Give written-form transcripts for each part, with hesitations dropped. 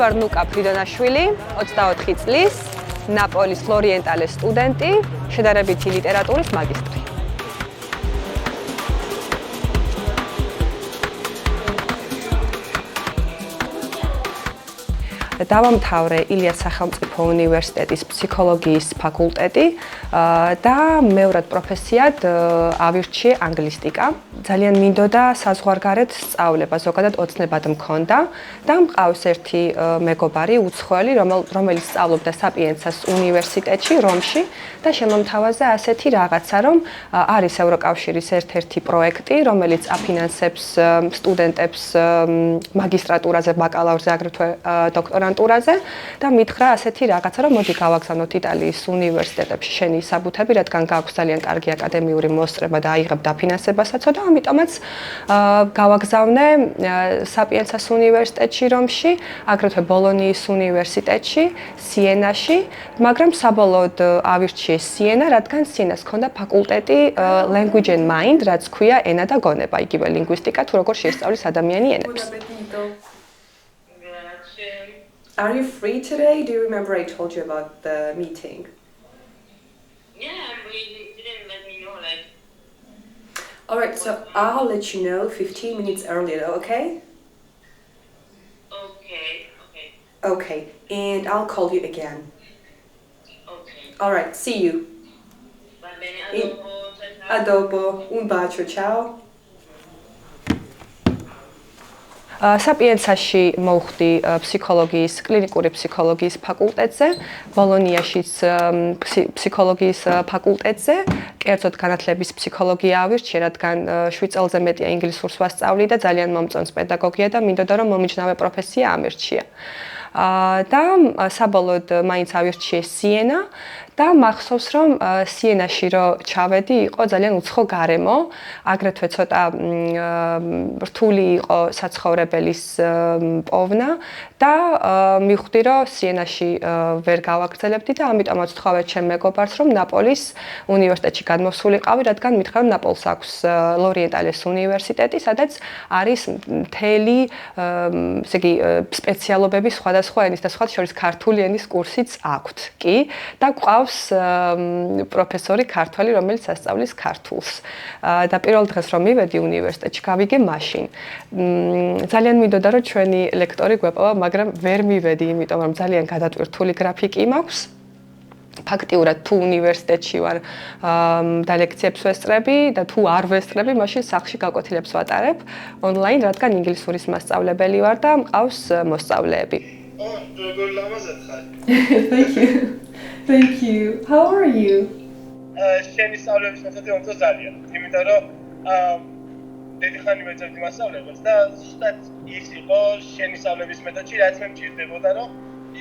ვარ ნუკა ფრიდონაშვილი, 24 წლის, ნაპოლის ლორიენტალეს სტუდენტი, შედარებითი ლიტერატურის მაგისტრი. დავამთავრე ილიას სახელმწიფო უნივერსიტეტის ფსიქოლოგიის ფაკულტეტი და მეორად პროფესიად ავირჩიე ანგლისტიკა. ძალიან მინდოდა საზღვარგარეთ სწავლება, ზოგადად ოცნებად მქონდა და მყავს ერთი მეგობარი, უცხოელი, რომელიც სწავლობდა საპიენცას უნივერსიტეტში, რომში და შემომთავაზე ასეთი რაღაცა, რომ არის ევროკავშირის ერთ-ერთი პროექტი, რომელიც აფინანსებს სტუდენტებს მაგისტრატურაზე, ბაკალავრზე, აგრეთვე დოქტორანტურაზე და მითხრა ასეთი რაღაცა, რომ მოდი გავაგზავნოთ იტალიის უნივერსიტეტებში შენი საბუთები, რადგან გაქვს ძალიან კარგი აკადემიური მოსწრება და აიღებ დაფინანსებასაც და ამიტომაც გავაგზავნე საპიენცას უნივერსიტეტში რომში, აგრეთვე ბოლონიის უნივერსიტეტში, სიენაში, მაგრამ საბოლოოდ ავირჩიე სიენა, რადგან სიენას ჰქონდა ფაკულტეტი Language and Mind, რაც ქვია ენა და გონება, იგივე ლინგვისტიკა, თუ როგორ შეისწავლის ადამიანი ენებს. Are you free today? Do you remember I told you about the meeting? Yeah, we didn't let me know, like... Alright, so I'll let you know 15 minutes earlier, okay? Okay. Okay, and I'll call you again. Okay. Alright, see you. Va bene, A dopo, un bacio, ciao. საპიენცაში მოვხდი ფსიქოლოგიის, კლინიკური ფსიქოლოგიის ფაკულტეტზე, ბოლონიაშიც ფსიქოლოგიის ფაკულტეტზე, კერძოდ განათლების ფსიქოლოგია ავირჩიე, რადგან 7 წელზე მეტია ინგლისურს ვასწავლი და ძალიან მომწონს პედაგოგია და მინდოდა რომ მომიჯნავე პროფესია ამირჩია. და საბოლოოდ მაინც ავირჩიე სიენა და მახსოვს რომ სიენაში რო ჩავედი იყო ძალიან უცხო გარემო, აგრეთვე ცოტა რთული იყო საცხოვრებელის პოვნა და მივხვდი რომ სიენაში ვერ გავაგრძელებდი და ამიტომაც ვთხოვე ჩემ მეგობარს რომ ნაპოლის უნივერსიტეტში გადმოსულიყავი, რადგან მითხრა რომ ნაპოლს აქვს ლორიენტალეს უნივერსიტეტი, სადაც არის მთელი ესე იგი სპეციალობები სხვადასხვა ენის და სხვა შორის ქართული ენის კურსიც აქვთ. კი და ყავს პროფესორი ქართველი, რომელიც ასწავლის ქართულს. და პირველ დღეს რომ მივედი უნივერსიტეტში, გავიგე მაშინ. ძალიან მინდოდა რომ ჩვენი ლექტორი გვეპოვა, მაგრამ ვერ მივედი, იმიტომ რომ ძალიან გადატვირთული გრაფიკი მაქვს. ფაქტიურად თუ უნივერსიტეტში ვარ და ლექციებს ვესწრები და თუ არ ვესწრები, მაშინ სახლში გაკვეთილებს ვატარებ ონლაინ, რადგან ინგლისურის მასწავლებელი ვარ და მყავს მოსწავლეები. როგორ ლამაზად ხარ? Thank you. How are you? შენი სწავლების მეთოდი მომწონს ძალიან, იმიტომ რომ დიდი ხანი ვეძებდი მასწავლებლებს და ზუსტად ის იყო შენი სწავლების მეთოდში, რაც მე მჭირდებოდა, რომ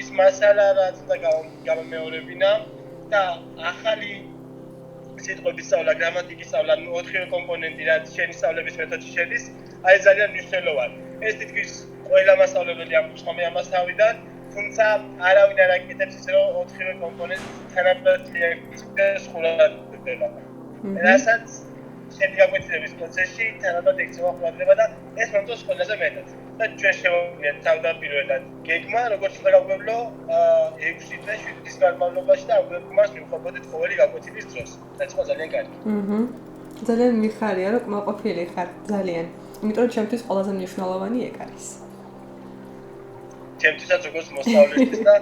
ის მასალა რაც უნდა გამომეორებინა და ახალი სიტყვების სწავლა, გრამატიკის სწავლა, 4 კომპონენტი რაც შენი სწავლების მეთოდში შედის, აი ძალიან მნიშვნელოვანი. ეს თითქმის ყველა მასწავლებელი აკურთხამე ამას თავიდან, თუმცა არავინ არ აკეთებს ისე რომ 4 კომპონენტი თანაბრად ლექციის ხურად ხდება. რასაც შენი გაკვეთილების პროცესში თანაბრად ექცევა ყურადღება და ეს მომწონს ყველაზე მეტად. და ჩვენ შევავლიათ თავდაპირველად გეგმა, როგორც უნდა გავგვევლო 6 თვე 7 თვის განმავლობაში და ამ გეგმას მივხვდით ყოველი გაკვეთილის დროს. რაც იყო ძალიან კარგი. ძალიან მიხარია რომ კმაყოფილი ხარ, ძალიან. იმიტომ რომ ჩემთვის ყველაზე მნიშვნელოვანი ეგ არის. ჩემთვისაც როგორც მოსწავლისთვის და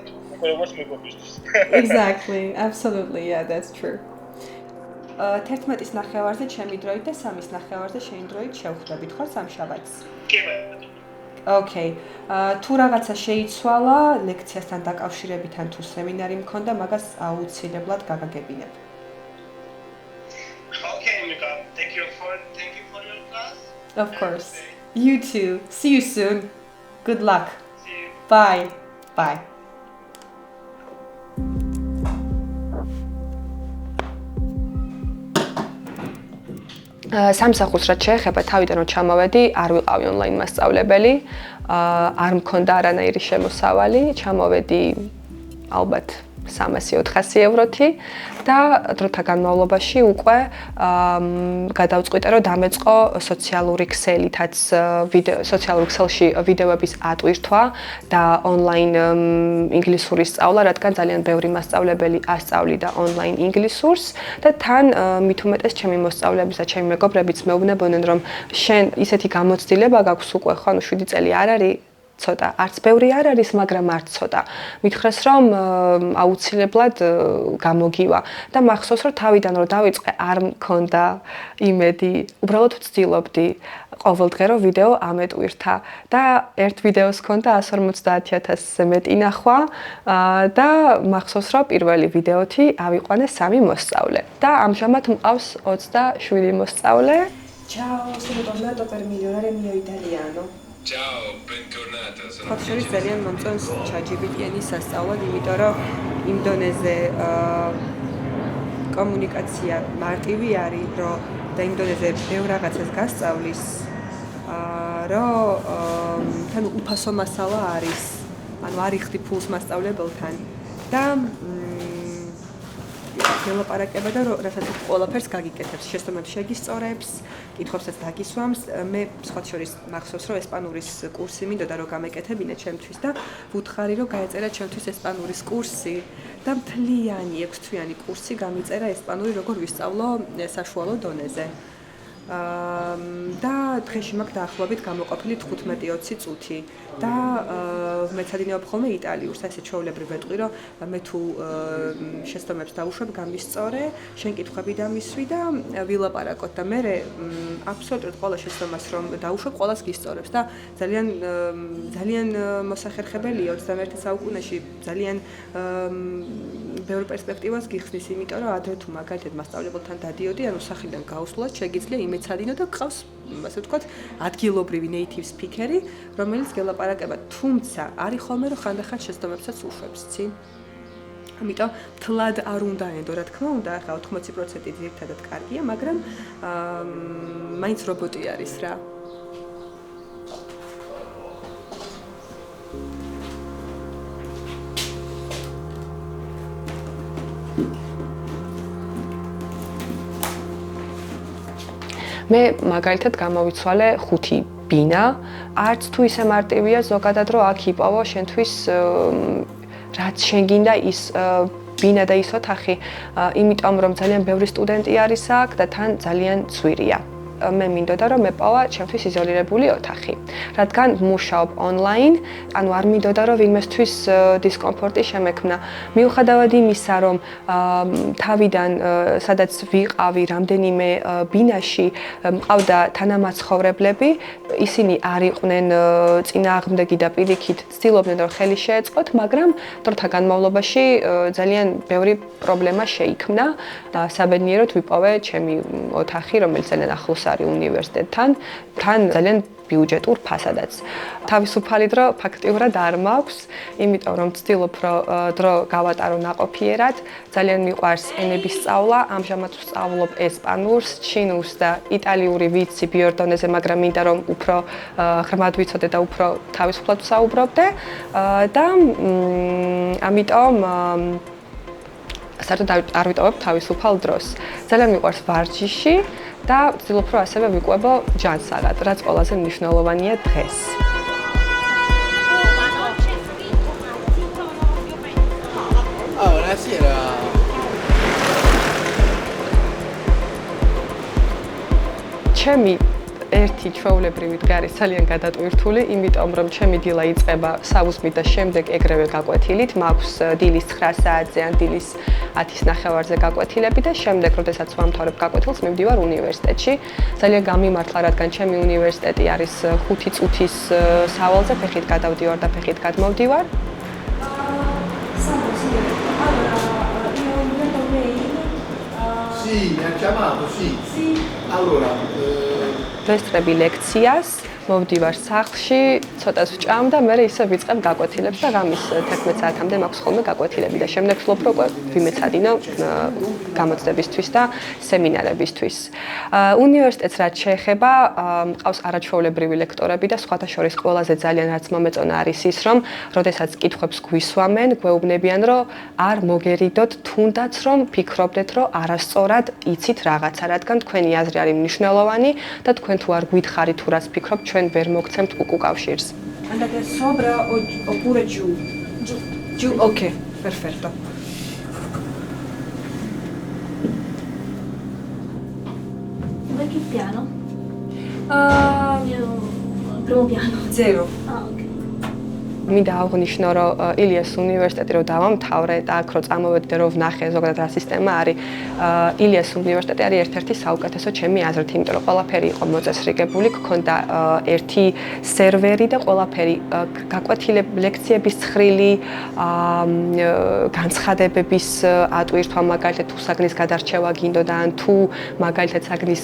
როგორც მეგობრისთვის. Exactly, absolutely, yeah, that's true. 11-ის ნახევარზე ჩემი დროით და 3-ის ნახევარზე შენი დროით შევხვდებით ხო სამშაბათს? კი ბატონო. Okay. თუ რაღაცა შეიცვალა ლექციასთან დაკავშირებით ან თუ სემინარი მქონდა, მაგას აუცილებლად გაგაგებინებ. Okay, Mika. Thank you for your class. Of course. You too. See you soon. Good luck. See you. Bye. Bye. სამსახურს რაც შეეხება, თავიდან რომ ჩამოვედი, არ ვიყავი ონლაინ მასწავლებელი, არ მქონდა არანაირი შემოსავალი, ჩამოვედი ალბათ 300-400 ევროთი და დროთა განმავლობაში უკვე გადავწყვიტე რომ დამეწყო სოციალური ქსელითაც სოციალურ ქსელში ვიდეოების ატვირთვა და ონლაინ ინგლისური სწავლა, რადგან ძალიან ბევრი მასწავლებელი ასწავლიდა ონლაინ ინგლისურს და თან მით უმეტეს ჩემი მოსწავლეების და ჩემი მეგობრებიც მეუბნებოდნენ რომ შენ ისეთი გამოცდილება გაქვს უკვე ხო 7 წელი არ არის ცოტა არც ბევრი არ არის, მაგრამ არც ცოტა. მითხრეს რომ აუცილებლად გამოგივა და მახსოვს რომ თავიდან რომ დავიწყე არ მქონდა იმედი, უბრალოდ ვცდილობდი ყოველდღე რომ ვიდეო ამეტვირთა და ერთ ვიდეოს ჰქონდა 150,000-ზე მეტი ნახვა და მახსოვს რომ პირველი ვიდეოთი ავიყვანე 3 მოსწავლე და ამჟამად მყავს 27 მოსწავლე. Ciao, sono tornato per migliorare il mio italiano. Ciao, bentornata. ხოთშორის ძალიან მომწონს ChatGPT-ი სასწავლად, იმიტომ რომ იმ დონეზე კომუნიკაცია მარტივი არის, რომ და იმ დონეზე ბევრ რაღაცას გასწავლის, რომ თან უფასო მასალა არის. ანუ არ იხდი ფულს მასწავლებელთან და გელაპარაკება და რასაც ყველაფერს გაგიკეთებს, შეცდომებს შეგისწორებს, კითხვებსაც დაგისვამს. მე სხვა შორის მახსოვს რომ ესპანურის კურსი მინდოდა რომ გამეკეთებინა ჩემთვის და ვუთხარი რომ გაეწერა ჩემთვის ესპანურის კურსი და მთლიანი 6 თვიანი კურსი გამიწერა ესპანური როგორ ვისწავლო საშუალო დონეზე. და დღეში მაქვს დაახლოებით გამოყოფილი 15-20 წუთი და მეცადინეობ ხოლმე იტალიურს, ესე ჩვეულებრივ ვეტყვი, რომ მე თუ შეცდომებს დავუშვებ, გამისწორე, შენ კითხვები დამისვი და ვილაპარაკოთ და მე აბსოლუტურად ყველა შეცდომას რომ დავუშვებ, ყველას გისწორებს და ძალიან მოსახერხებელია 21 საუკუნეში ძალიან ბევრ პერსპექტივას გიხსნის, იმიტომ რომ ადრე თუ მაგალითად მასწავლებელთან დადიოდი, ანუ სახლიდან გავსვლას შეგიძლია იმეცადინო და ყავს, ასე ვთქვათ, ადგილობრივი native speaker-ი, რომელიც გელაპარაკება, თუმცა არის ხოლმე რომ ხანდახან შეცდომებსაც უშვებს, ცი? ამიტომ თლად არ უნდა ენდო, რა თქმა უნდა, ახლა 80% ძირითადად კარგია, მაგრამ მაინც რობოტი არის რა. მე მაგალითად გამოვიცვალე 5 ბინა, არც თუ ისე მარტივია ზოგადად რომ აქ იპოვო შენთვის რაც შენ გინდა ის ბინა და ის ოთახი, იმიტომ რომ ძალიან ბევრი სტუდენტი არის აქ და თან ძალიან ძვირია. მე მინდოდა რომ მეპოვა ჩემთვის იზოლირებული ოთახი. რადგან ვმუშაობ ონლაინ, ანუ არ მინდოდა რომ ვინმესთვის დისკომფორტი შემექმნა. მიუხედავად იმისა, რომ თავიდან სადაც ვიყავი რამდენიმე ბინაში, მყავდა თანამაცხოვრებლები, ისინი არ იყვნენ წინააღმდეგი და პირიქით ცდილობდნენ რომ ხელი შეეწყოთ, მაგრამ დროთა განმავლობაში ძალიან ბევრი პრობლემა შეიქმნა და საბედნიეროდ ვიპოვე ჩემი ოთახი, რომელიც ძალიან ახლოს არის უნივერსიტეტთან, თან ძალიან ბიუჯეტურ ფასადაც. თავისუფალი დრო ფაქტიურად არ მაქვს, იმიტომ რომ ვცდილობ რომ დრო გავატარო ნაყოფიერად, ძალიან მიყვარს ენების სწავლა, ამჟამად ვსწავლობ ესპანურს, ჩინურს და იტალიური ვიცი ბიურ დონეზე, მაგრამ მინდა რომ უფრო ღრმად ვიცოდე და უფრო თავისუფლად ვსაუბრობდე და ამიტომ საერთოდ არ ვიტოვებ თავისუფალ დროს. ძალიან მიყვარს ვარჯიში და ვცდილობ რომ ასევე ვიკვებო ჯანსაღად, რაც ყველაზე მნიშვნელოვანია დღეს. Buonasera. ჩემი ერთი ჩვეულებრივი დგარი ძალიან გადატვირთული, იმიტომ რომ ჩემი დილა იწყება საუზმით და შემდეგ ეგრევე გაკვეთილით, მაქვს დილის 9 საათზე ან დილის 10:30-ზე გაკვეთილები და შემდეგ, როდესაც ვამთავრებ გაკვეთილს, მივდივარ უნივერსიტეტში. ძალიან გამიმართლა, რადგან ჩემი უნივერსიტეტი არის 5 წუთის სავალზე, ფეხით გადავდივარ და ფეხით გადმოვდივარ. Sì, mi ha chiamato, sì. Sì. Allora, ვესწრები ლექციას მოვდივარ სახლში, ცოტას ვჭამ და მე ისე ვიწყებ გაკვეთილებს და ღამის 11 საათამდე მაქვს ხოლმე გაკვეთილები და შემდეგ ვფლობ როგორ ვიმეცადინო გამოცდებისთვის და სემინარებისთვის. უნივერსიტეტს რაც შეეხება, მყავს არაჩვეულებრივი ლექტორები და სხვათა შორის ყველაზე ძალიან რაც მომეწონა არის ის, რომ როდესაც კითხვებს გვისვამენ, გვეუბნებიან, რომ არ მოგერიდოთ, თუნდაც რომ ფიქრობდეთ, რომ არასწორად იცით რაღაცა, რადგან თქვენი აზრი არის მნიშვნელოვანი და თქვენ თუ არ გვითხარით თუ რას ფიქრობთ, ჩვენ ვერ მოგცემთ უკავშირს. Andate sopra oppure giù? Giù. Giù, ok, perfetto. Dov'è che piano? Io primo piano. 0. Ah, ok. მინდა აღვნიშნო, რომ ილიას უნივერსიტეტი რო დავამთავრე და აქ რო წამოვედი რომ ვნახე ზოგადად რა სისტემა არის. ილიას უნივერსიტეტი არის ერთ-ერთი საუკეთესო ჩემი აზრით, იმიტომ რომ ყველაფერი იყო მოწესრიგებული, გქონდა ერთი სერვერი და ყველაფერი გაკვეთილები, ლექციების ცხრილი, განცხადებების ატვირთვა, მაგალითად თუ საგნის გადარჩევა გინდოდა, ან თუ მაგალითად საგნის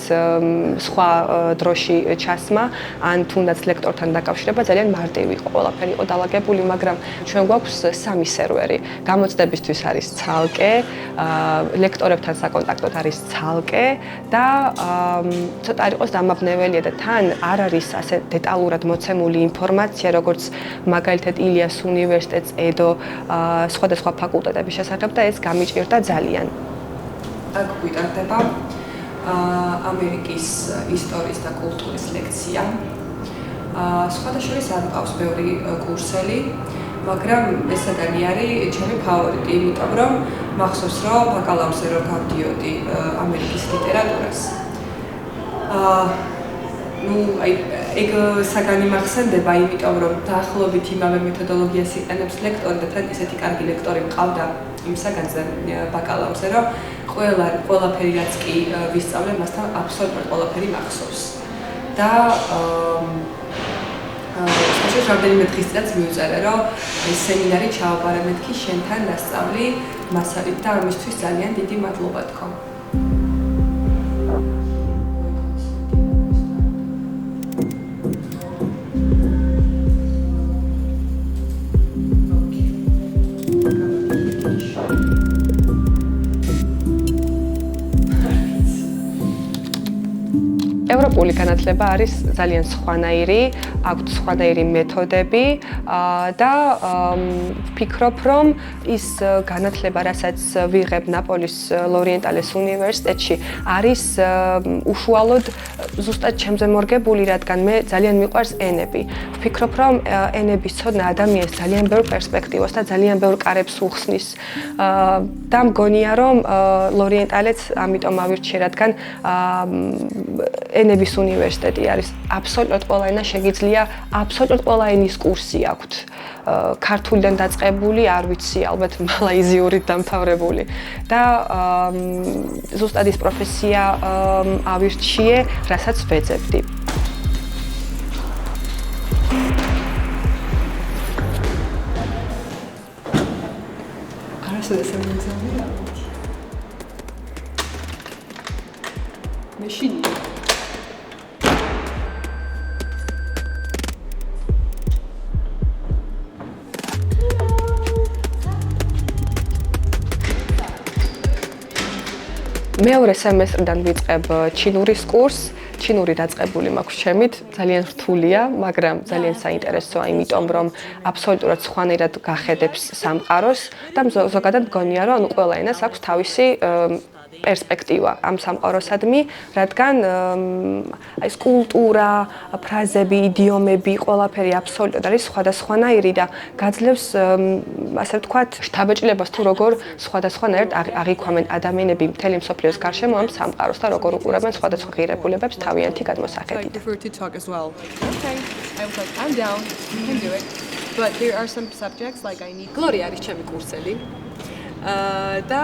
სხვა დროში ჩასმა, ან თუნდაც ლექტორთან დაკავშირება ძალიან მარტივი იყო, ყველაფერი იყო დალაგებული, მაგრამ ჩვენ გვაქვს 3 სერვერი. გამოცდებისთვის არის ცალკე, ლექტორებთან საკონტაქტოდ არის ცალკე და ცოტა არ იყოს დამაბნეველია და თან არ არის ასე დეტალურად მოცემული ინფორმაცია, როგორც მაგალითად ილიას უნივერსიტეტს ედო სხვადასხვა ფაკულტეტების შესახებ და ეს გამიჭირდა ძალიან. აქ გვიტარდება ამერიკის ისტორიის და კულტურის ლექცია. სხვათა შორის არ მყავს ბევრი კურსელი, მაგრამ ესაგანი არის ჩემი ფავორიტი, იმიტომ რომ მახსოვს, რომ ბაკალავრზე რო გავდიოდი ამერიკის ლიტერატურას. ეგ საგანი მახსენდება, იმიტომ რომ დაახლოებით იმავე მეთოდოლოგიას იყენებს ლექტორი და თან ესეთი კარგი ლექტორი მყავდა იმ საგანზე ბაკალავრზე, რომ ყველაფერი რაც კი ვისწავლე, მასთან აბსოლუტურად ყველაფერი მახსოვს. და შეიძლება რამდენიმე დღის წინაც მივწერე, რომ ეს სემინარი ჩავაბარე მეთქი შენთან დასწავლი მასალით და ამისთვის ძალიან დიდი მადლობა თქო. ევროპული განათლება არის ძალიან სხვანაირი, აქვს სხვანაირი მეთოდები და ვფიქრობ, რომ ის განათლება, რასაც ვიღებ ნაპოლის ლორიენტალეს უნივერსიტეტში, არის უშუალოდ ზუსტად ჩემზე მორგებული, რადგან მე ძალიან მიყვარს ენები. ვფიქრობ, რომ ენების ცოდნა ადამიანს ძალიან ბევრ პერსპექტივას და ძალიან ბევრ კარებს უხსნის და მგონია, რომ ლორიენტალეც ამიტომ ავირჩიე, რადგან ენების უნივერსიტეტი არის. აბსოლუტურად ყველა ენა შეგიძლია, აბსოლუტურად ყველა ენის კურსი აქვთ. ქართულიდან დაწყებული, არ ვიცი, ალბათ მალაიზიურით დამთავრებული. და ზუსტად ის პროფესია ავირჩიე, რასაც ვეძებდი. არასოდეს არ მიგზავნია. მეშინია. მეორე სემესტრიდან ვიწყებ ჩინურის კურსს. ჩინური დაწყებული მაქვს ჩემით, ძალიან რთულია, მაგრამ ძალიან საინტერესოა, იმიტომ რომ აბსოლუტურად სხვანაირად გახედებს სამყაროს და ზოგადად მგონია, რომ ყველა ენას აქვს თავისი პერსპექტივა ამ სამყაროსადმი, რადგან აი ეს კულტურა, ფრაზები, იდიომები, ყველაფერი აბსოლუტურად არის სხვადასხვანაირი და გაძლევს ასე ვთქვათ, შთაბეჭდილებას თუ როგორ სხვადასხვანაირად აღიქვამენ ადამიანები მთელი მსოფლიოს გარშემო ამ სამყაროს და როგორ უყურებენ სხვადასხვა ღირებულებებს თავიანთი გადმოსახედით. I prefer to talk as well. Okay. I was like, I'm down. You can do it. But there are some subjects like I need. გლორია არის ჩემი კურსელი. და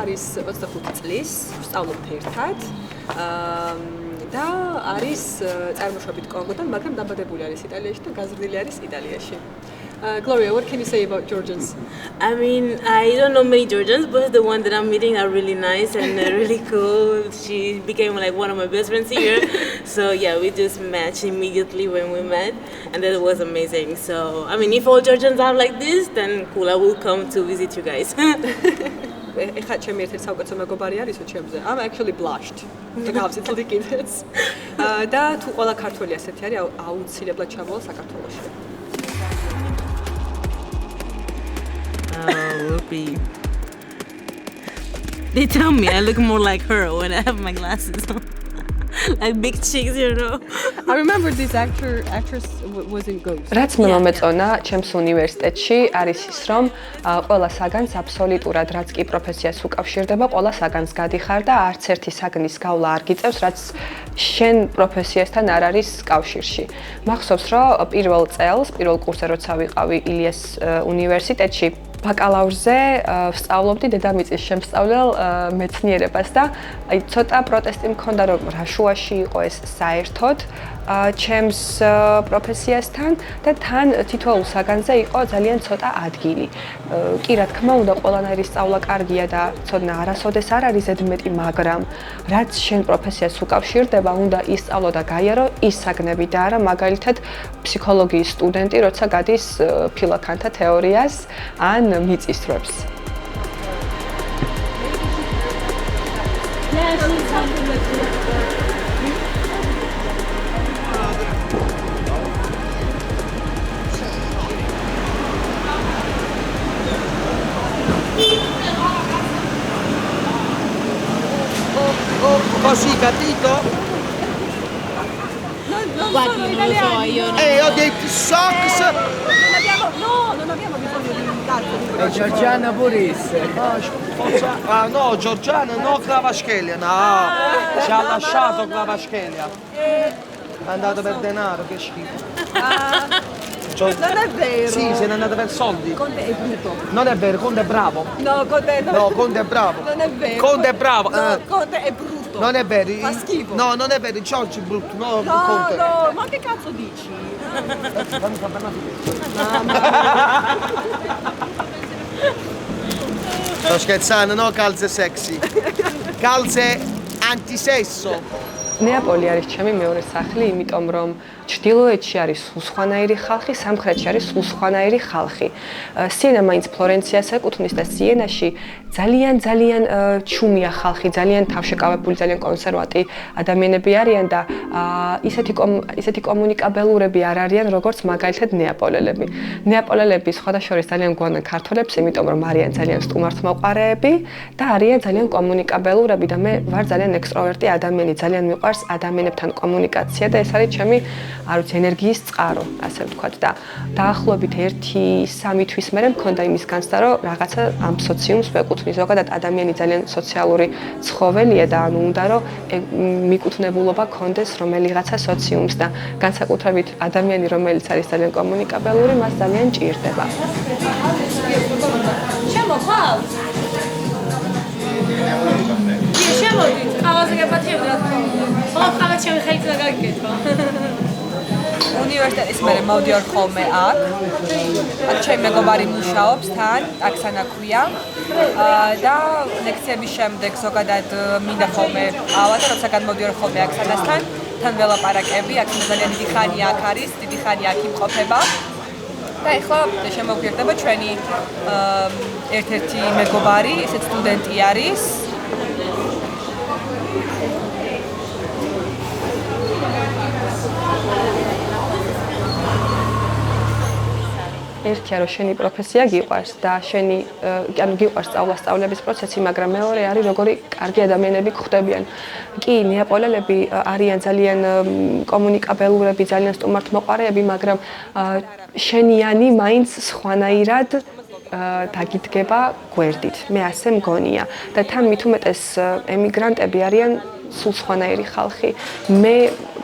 არის 25 წლის, ვსწავლობთ ერთად. და არის წარმოშობით კონგოდან, მაგრამ დაბადებული არის იტალიაში და გაზრდილი არის იტალიაში. Gloria, what can you say about Georgians? I mean, I don't know many Georgians, but the one that I'm meeting are really nice and really cool. She became like one of my best friends here. So yeah, we just matched immediately when we met, and that was amazing. So I mean, if all Georgians are like this, then cool. I will come to visit you guys. ეხლა ჩემი ერთ-ერთი საუკეთესო მეგობარი არისო ჩემზე. I'm actually blushed. გავცეთლდი კიდეც. და თუ ყველა ქართველი ასეთი არის, აუცილებლად ჩამოვალ საქართველოში. Whoopee. They tell me I look more like her when I have my glasses on. Like big cheeks, you know. I remember this actress was in Ghost. რაც მე მომეწონა ჩემს უნივერსიტეტში არის ის, რომ ყველა საგანს აბსოლუტურად რაც კი პროფესიას უკავშირდება, ყველა საგანს გადიხარ და არც ერთი საგნის გავლა არ გიწევს, რაც შენ პროფესიასთან არ არის კავშირში. მახსოვს, რომ პირველ წელს, პირველ კურსზე როცა ვიყავი ილიას უნივერსიტეტში, ბაკალავრზე ვსწავლობდი დედამიწის შემსწავლელ მეცნიერებას და აი ცოტა პროტესტი მქონდა, რომ რა შუაში იყო ეს საერთოდ ჩემს პროფესიასთან და თან თითოეულ საგანზე იყო ძალიან ცოტა ადგილი. კი, რა თქმა უნდა, ყველანაირი სწავლა კარგია და ცოდნა არასოდეს არ არის ზედმეტი, მაგრამ რაც შენ პროფესიას უკავშირდება, უნდა ისწავლო და გაიარო ის საგნები და არა მაგალითად ფსიქოლოგიის სტუდენტი, როცა გადის ფილაქანთა თეორიას ან მიწისძვრებს. Così, capito? Guardi, non lo so, io non... Ho dei socks! Non abbiamo bisogno di un cazzo di Georgiana Boris. Ah no, Georgiana, no Clavaskelia, no. Ci ha lasciato Clavaskelia. È andato per denaro, che schifo. Non è vero. Sì, se n'è andato per soldi. Conte è brutto. Non è vero, Conte è bravo. No, Conte no. No, Conte è bravo. Non è vero. Conte è bravo. No, Conte è brutto. Non è vero. Fa schifo. No, non è vero, Giorgio è brutto. No, No, Conte. no, ma che cazzo dici? Sto scherzando, no calze sexy. Calze antisesso. ნეაპოლი არის ჩემი მეორე სახლი, იმიტომ რომ ჩრდილოეთში არის სხვანაირი ხალხი, სამხრეთში არის სხვანაირი ხალხი. სიენა მაინც ფლორენციას ეკუთვნის და სიენაში ძალიან ჩუმია ხალხი, ძალიან თავშეკავებული, ძალიან კონსერვატი ადამიანები არიან და ისეთი კომუნიკაბელურები არ არიან, როგორც მაგალითად ნეაპოლელები. ნეაპოლელები სხვადასხვა ძალიან გვანან ქართველებს, იმიტომ რომ არიან ძალიან სტუმართმოყვარეები და არიან ძალიან კომუნიკაბელურები და მე ვარ ძალიან ექსტროვერტი ადამიანი, ძალიან მიყვარს ადამიანებთან კომუნიკაცია და ეს არის ჩემი არ ვიცი ენერგიის წყარო, ასე ვთქვათ და დაახლოებით 1-3 თვის მერე მქონდა იმის განცდა, რომ რაღაცა ამ სოციუმს ვეკუთვნი. ზოგადად ადამიანი ძალიან სოციალური ცხოველია და ანუ უნდა რომ მიკუთვნებულობა კონდეს რომელიღაცა სოციუმს და განსაკუთრებით ადამიანი რომელიც არის ძალიან კომუნიკაბელური, მას ძალიან ჭირდება. შემოხვალ? შემოდით, ყავაზე გეპატიებ რა თქმა უნდა. ხო, ყავა ჩემი ხელით და გაგიკეთო. უნივერსიტეტის მერე მოვდიოდი ხოლმე აქ. აქ ჩემი მეგობარი მუშაობს თან, აქსანა ქვია. და ლექციების შემდეგ ზოგადად მინდა ხოლმე ავა და როცა გამოვდიოდი ხოლმე აქსანასთან, თან ველაპარაკები, აქ ძალიან დიდი ხანია აქ არის, დიდი ხანია აქ იმყოფება. და ეხლა შემოგვიერთდება ჩვენი ერთ-ერთი მეგობარი, ესეც სტუდენტი არის. ერთია რომ შენი პროფესია გიყვარს და შენი ანუ გიყვარს სწავლების პროცესი, მაგრამ მეორე არის როგორი კარგი ადამიანები გხვდებიან. კი, ნეაპოლელები არიან ძალიან კომუნიკაბელურები, ძალიან სტუმართმოყვარეები, მაგრამ შენიანი მაინც სხვანაირად დაგიდგება გვერდით. მე ასე მგონია და თან მით უმეტეს ემიგრანტები არიან სულ სხვანაირი ხალხი. მე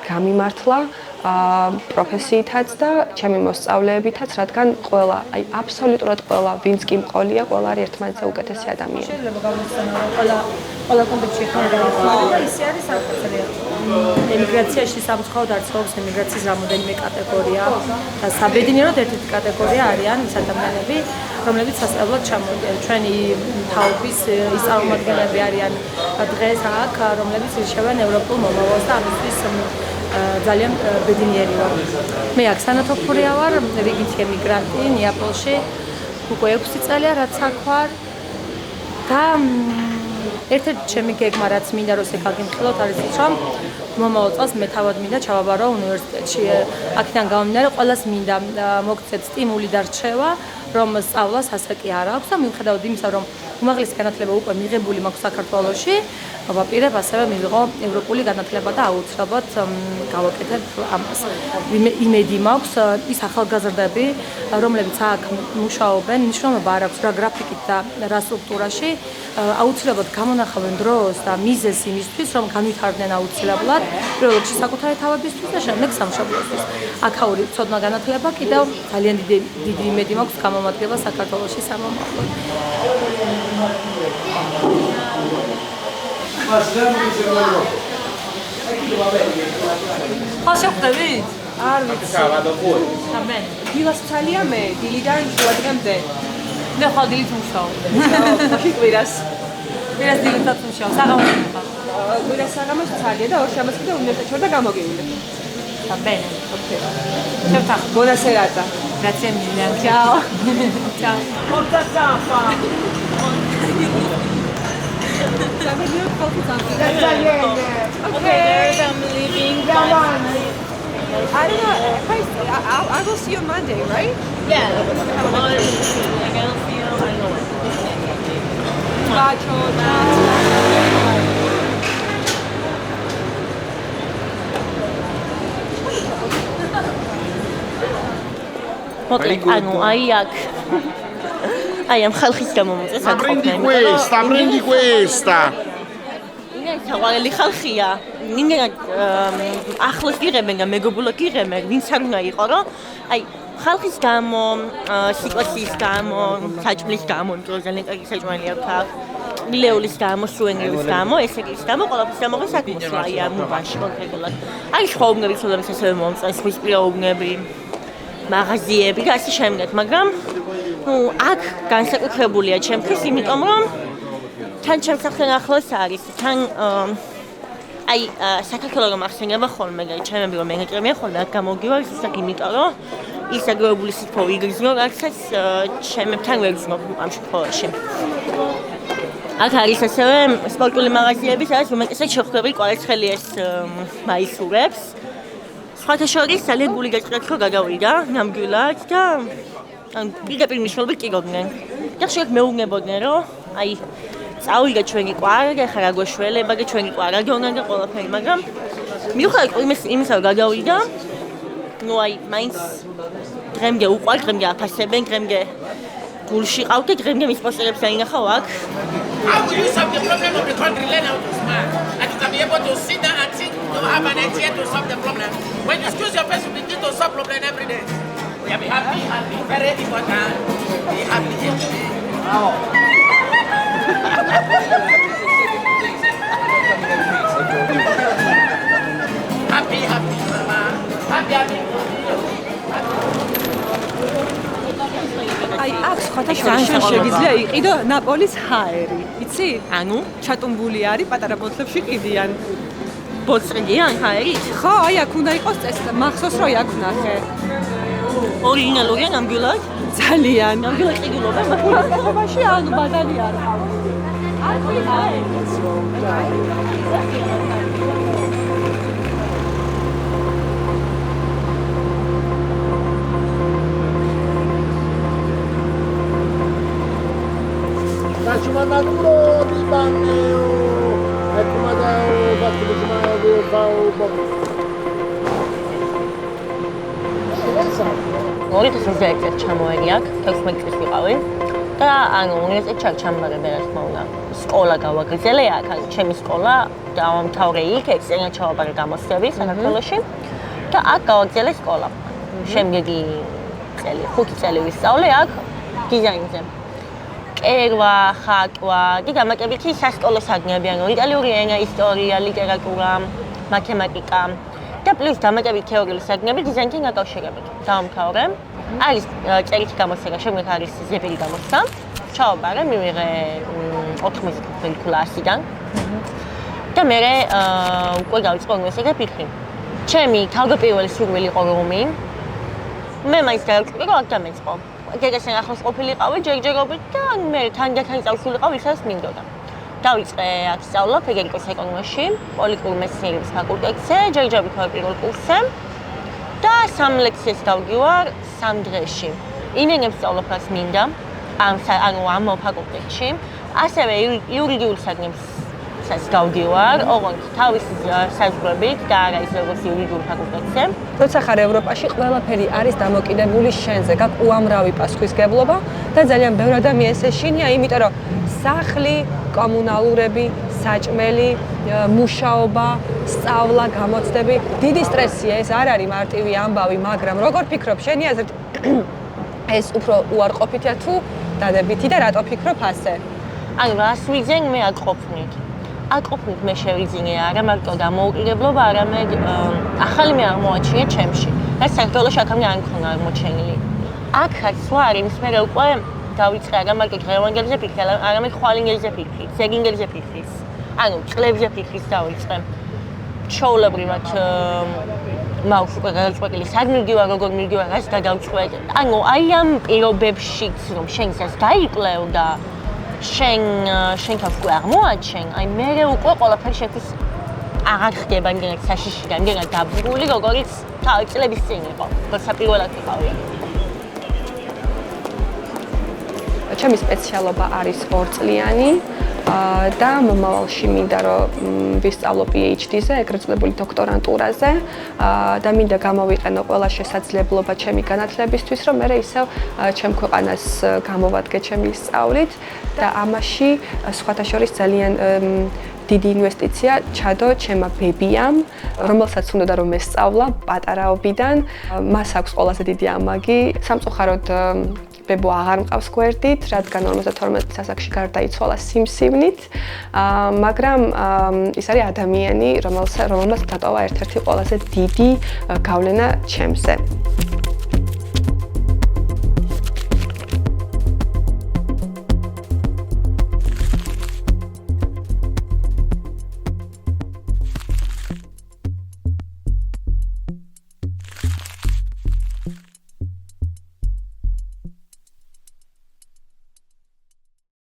გამიმართლა პროფესიითაც და ჩემი მოსწავლეებითაც, რადგან ყველა, აი აბსოლუტურად ყველა, ვინც კი მყოლია, ყველა არის ერთმანეთზე უკეთესი ადამიანი. შეიძლება გავიხსენო, რომ ყველა ყველა კონტექსტში ხარ დაიხმარა და ისე არის საკუთრება. ემიგრაციაში სამწუხაროდ არსებობს ემიგრაციის რამოდენიმე კატეგორია და საბედნიეროდ ერთ-ერთი კატეგორია არიან ის ადამიანები, რომლებიც სასწავლებლად ჩამოვიდნენ. ჩვენი თაობის ის წარმომადგენლები არიან დღეს აქ, რომლებიც ირჩევენ ევროპულ მომავალს და ამისთვის ძალიან ბედნიერი ვარ. მე აქ სანათოფურია ვარ, რიგითი ემიგრანტი ნეაპოლში. უკვე 6 წელია რაც აქ ვარ. და ერთ-ერთი ჩემი გეგმა რაც მინდა რომ შეგაგიმხილოთ არის ის რომ მომავალ წელს მე თავად მინდა ჩავაბარო უნივერსიტეტში. აქედან გამომდინარე ყველას მინდა მოგცეთ სტიმული და რჩევა რომ სწავლას ასაკი არ აქვს და მიუხედავად იმისა რომ უმაღლესი განათლება უკვე მიღებული მაქვს საქართველოში, ვაპირებ ასევე მივიღო ევროპული განათლება და აუცილებლად გავაკეთებ ამას. იმედი მაქვს ის ახალგაზრდები, რომლებიც აქ მუშაობენ, მნიშვნელობა არ აქვს რა გრაფიკით და რა სტრუქტურაში, აუცილებლად გამონახავენ დროს და მიზეზს იმისთვის, რომ განვითარდნენ აუცილებლად პირველ რიგში საკუთარი თავებისთვის და შემდეგ სამშობლოსთვის. აქაური ცოდნა განათლება კიდევ ძალიან დიდი იმედი მაქვს გამომადგება საქართველოში სამომავლოდ. ხო შეხვდებით? არ ვიცი. ამენ. დილას ვცალია მე, დილიდან შუადღემდე. მე ხვალ დილით ვმუშაობ. მაშინ კვირას. კვირას დილითაც ვმუშაობ. საღამოს ვმუშაობ. კვირას საღამოს ვცალია და 2 ამას კიდე უნივერსიტეტში ვარ და გამოგივიდე. Bene. Okay. Ciao. Buona serata. Grazie mille. Ciao. Ciao. Porta zappa! Okay, I'm leaving. I don't know. I will see you Monday, right? Yeah. I can see you. I know. Bacio. მოკლედ, ანუ აი აქ აი ამ ხალხის გამომწეს აქ ყოფნა. Prendi questa. თავალი ხალხია. ნინგა ახლოს გიღებენ და მეგობრულად გიღებენ, ვინც არ უნდა იყო, რომ აი ხალხის გამო, სიტუაციის გამო, საჭმლის გამო, ძალიან კარგი საჭმელი აქვს აქ. მილეულის გამო, სუენირის გამო, ესეთის გამო, ყველაფრის გამო საკმაოდ აი ამ უბანში კონკრეტულად. აი სხვა უბნები ცოტა ისე მომწეს, ხისპირა უბნები. მაღაზიები და ასე შემდეგ, მაგრამ აქ განსაკუთრებულია ჩემთვის, იმიტომ რომ თან ჩემს ახლა ახლოს არის, თან აი საქართველოს რომ ახსენება ხოლმე, ჩემები რომ მენეჯერია ხოლმე აქ გამოგივა ისე იმიტომ რომ ის აგროვებული სიტყვა იგრძნო, რასაც ჩემებთან ვეგრძნობ ამ შემთხვევაში. აქ არის ასევე სპორტული მაღაზიები, სადაც უმეტესად შეხვდები კვარაცხელიას მაისურებს. სხვათა შორის ძალიან გული გეჭრეთქო გაგავიდა ნამდვილად და პირდაპირ მნიშვნელობით კიგოდნენ. და შეიძლება მეუბნებოდნენ რომ აი წავიდა ჩვენი კვარა, ხარ აგვეშველება და ჩვენი კვარა გონდა და ყველაფერი, მაგრამ მიუხედავად იმისა რომ გაგავიდა, ნუ აი მაინც დღემდე უყვარ, დღემდე აფასებენ, დღემდე გულში ყავ და დღემდე მის პოსტერებს აინახავ აქ. How will you solve the problem of the country learn how to smile? And you can be able to sit down and think to have an idea to solve the problem. When you excuse your face, you begin to solve problem every day. We have to be happy, very important. Be happy. Happy, mama. Happy. აი აქ სხვათა შორის შეიძლება იყიდო ნაპოლის ჰაერი, იცი? ანუ ჩატუმბული არის, პატარა ბოთლებში ყიდიან. ბოთლიდან ჰაერი? ხო, აი აქ უნდა იყოს წესდა, მახსოვს რომ აქ ვნახე. ორიგინალურია ნამდვილად? ძალიან. ნამდვილად ყიდულობენ, მაგრამ ანუ ბაზარი არ ყავს. აი ჰაერი. Faccio mandaturo di banneo. Ecco ma da fatto di male fa un po'. ორი წელი ერთ ჩამოერი აქ, 16 წლის ვიყავი და ანუ უნივერსიტეტში აქ ჩამბარებე რა თქმა უნდა. სკოლა გავაგრძელე აქ, ჩემი სკოლა დავამთავრე იქ, ექსტერნალ ჩავაბარე გამოსვლები საქართველოში და აქ გავაგრძელე სკოლა. შემდეგი წელი, 5 წელი ვისწავლე აქ დიზაინზე. კერვა, ხატვა და დამატებითი სასკოლო საგნები, ანუ იტალიური ენა, ისტორია, ლიტერატურა, მათემატიკა და პლუს დამატებითი თეორიული საგნები დიზაინთან დაკავშირებით. დავამთავრე. არის წერითი გამოცემა, შემდეგ არის ზეპირი გამოცდა. ჩავაბარე, მივიღე 95 კლასიდან. და მე უკვე გავიწყო უნივერსიტეტზე ფიქრი. ჩემი თავდაპირველი სურვილი იყო რომი. მე მაინც დავიწყე რომ აქ დამეწყო. გეგესთან ახლოს ყოფილიყავი ჯერჯერობით და მე თანდათან წავსულიყავ ისაც მინდოდა. დავიწყე აქ სწავლა ფედერიკოს ეკონომიაში, პოლიტიკური მეცნიერების ფაკულტეტზე, ჯერჯერობით ვარ პირველ კურსზე და 3 ლექციას დავდივარ 3 დღეში. ინენებს სწავლობაც მინდა, ამ ფაკულტეტში, ასევე იურიდიულ საგნებსაც გავდივარ, ოღონდ თავისი საზღვრებით და არა ის როგორც იურიდიულ ფაკულტეტზე. როცა ხარ ევროპაში, ყველაფერი არის დამოკიდებული შენზე, გაქვს უამრავი პასუხისგებლობა და ძალიან ბევრ ადამიანს ეშინია, იმიტომ რომ სახლი, კომუნალურები, საჭმელი, მუშაობა, სწავლა, გამოცდები, დიდი სტრესია, ეს არ არის მარტივი ამბავი, მაგრამ როგორ ფიქრობ, შენი აზრით ეს უფრო უარყოფითია თუ დადებითი და რატო ფიქრობ ასე? ანუ რას ვიძენ მე არ ყოფნით. არ ყოფნით მე შევიძინე არა მარტო დამოუკიდებლობა, არამედ ახალი მე აღმოაჩინე ჩემში. და საქართველოში აქამდე არ მქონა აღმოჩენილი. აქ რაც ვარ, იმის მერე უკვე დავიწყე არა მარტო დღევანდელზე ფიქრი, არამედ ხვალინგელზე ფიქრი, ზეგინგელზე ფიქრი. ანუ წლებზე ფიქრის დავიწყე. ჩაოლებრივად მაქვს უკვე გადაწყვეტილი სად მივდივარ, როგორ მივდივარ, რაც გადავწყვეტე. ანუ აი ამ პირობებშიც რომ შენსაც დაიკლევ და შენ თავს უკვე აღმოაჩენ, აი მე უკვე ყველაფერი შენთვის აღარ ხდება იმდენად საშიში და იმდენად დაბრუნებული, როგორც თავი წლების წინ იყო. გასაპირველად იყავი. ჩემი სპეციალობა არის 2 წლიანი და მომავალში მინდა რომ ვისწავლო PhD-ზე, ეგრეთ წოდებული დოქტორანტურაზე და მინდა გამოვიყენო ყველა შესაძლებლობა ჩემი განათლებისთვის, რომ მე ისევ ჩემ ქვეყანას გამოვადგე ჩემი სწავლით და ამაში სხვათა შორის ძალიან დიდი ინვესტიცია ჩადო ჩემმა ბებიამ, რომელსაც უნდა რომ ესწავლა პატარაობიდან. მას აქვს ყველაზე დიდი ამაგი. სამწუხაროდ ბებო აღარ მყავს გვერდით, რადგან 52 ასაკში გარდაიცვალა სიმსივნით, მაგრამ ის არის ადამიანი, რომელმაც დატოვა ერთ-ერთი ყველაზე დიდი გავლენა ჩემზე.